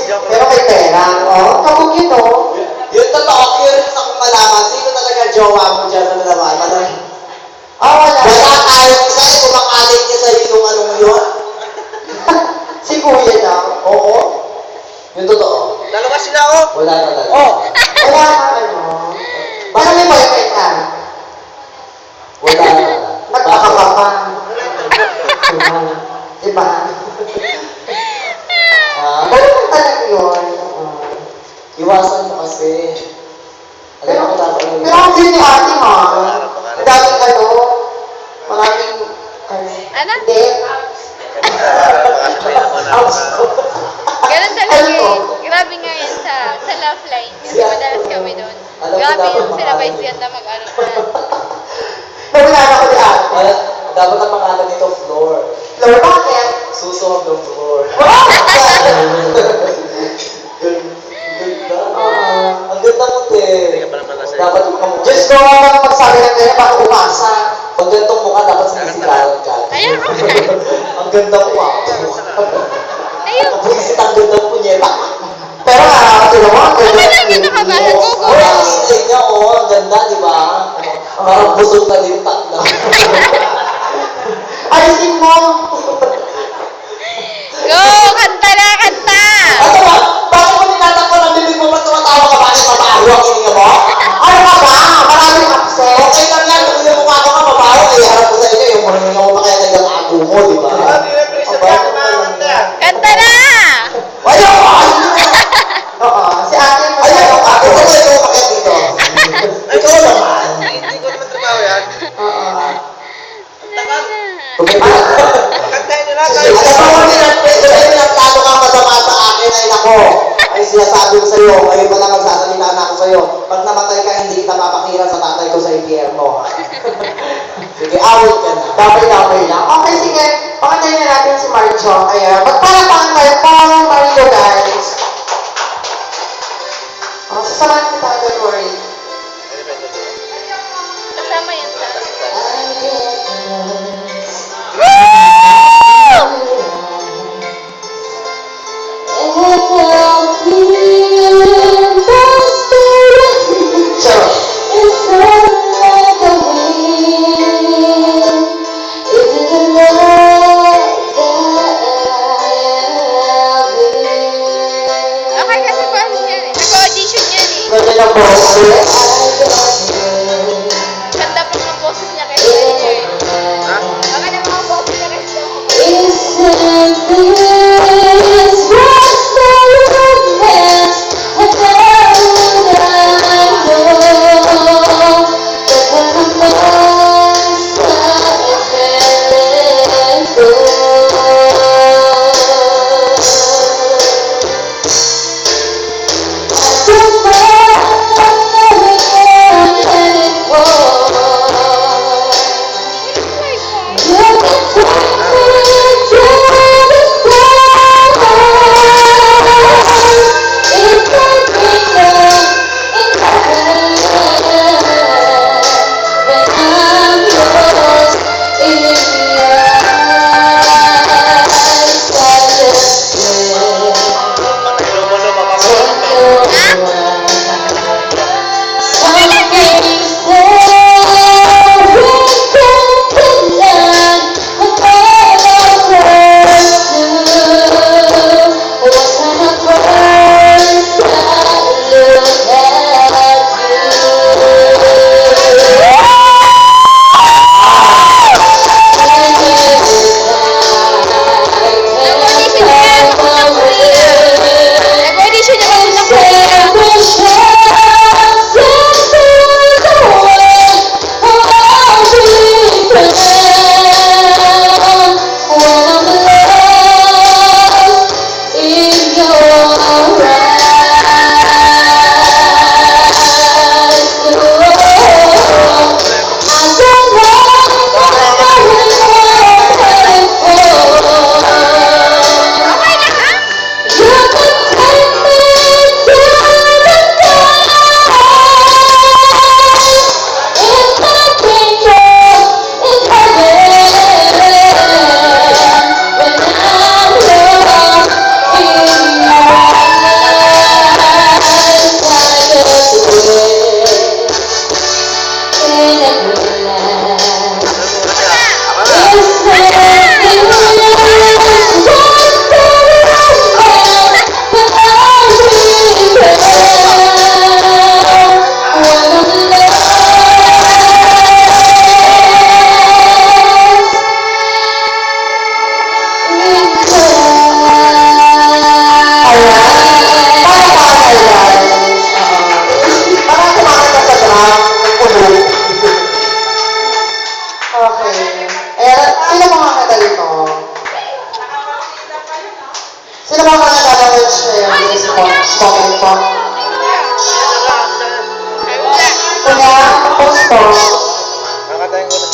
Pero may pera. Oh, kabog yun, oh. Yun totoo, curious akong malaman. Sino talaga jowa mo dyan sa naman? Oh, wala. Wala tayo isa eh, kumakalit niya sa'yo yung anong yun. Si Kuya daw. Oo. Yung totoo. Dalawa sila, oh. Wala talaga. Oh. Wala kang ano. Parang may boyfriend ka. Wala. Nagpakaka pa. Diba? Ha? Ganun talaga yun. Iwasan mo kasi. Alam mo dapat yung... Pero ang din ni ate, ha? Ang daming ano, maraming... Ano? Hindi. Ganun talaga eh. Grabe nga yan sa love line. Kasi madalas kami doon. Grabe yung sila ba na mag-ano na. Nawala ko ni ate. Dapat ang pangalan nito, Floor. Lord, bakit? Susunod ng Floor. Wow! Ganda. Ang ganda mo, te. Dapat yung kamukha. Diyos ko, ang magsabi ng ganyan, baka umasa. Pag ganitong mukha, dapat sinisigaran ka. Ayun, okay. Ang ganda mo, ah. Ayun. Buisit ang ganda mo, punyeta. Pero sila mo, ang Okay ganyan. lang yung nakabahan ko. Oh, ang ingay niya, oh. Ang ganda, di ba? Parang busog na lintak na. Alisin mo! Go! Kanta na! Kanta! Ano ba? Bakit mo tinatakpan ang bibig mo? Ba't tumatawa ka? Bakit mabaho ang hininga mo? Ano ka ba? Maraming upset. Okay lang yan. Kung yung mukha ko ka mabaho, ay harap ko sa inyo. Yung hininga mo pa kaya nagkakago mo, di ba? Kanta na! Ayaw ka! Oo, si ate mo. Ayaw ka! Ikaw ba ikaw umakyat dito? Ikaw naman. Hindi ko naman trabaho yan. Oo. Kantahin nyo lang. Alam mo, pinagplano ka masama sa akin ay nako. Ay sinasabi ko sa'yo, ngayon pa lang magsasalita na ako sa'yo. Pag namatay ka, hindi kita papakiran sa tatay ko sa impyerno. Sige, awit ka na. Dapay-dapay lang. Okay, sige. Pakantayin na natin si Marjo. Ayan. Magpalapakan tayo po, Marjo, guys. Oh, sasamahan kita, don't worry. Kasama yan sa... Sure. Okay kasi process yan eh. Nag-audition yan eh. Ganda ng boses. Ganda pa mga boses niya kay Spencer. Baka na mga boses niya kay Spencer. knowledge na yun. Yes po. Moment po. Kuya, tapos po. Kakatayin ko na.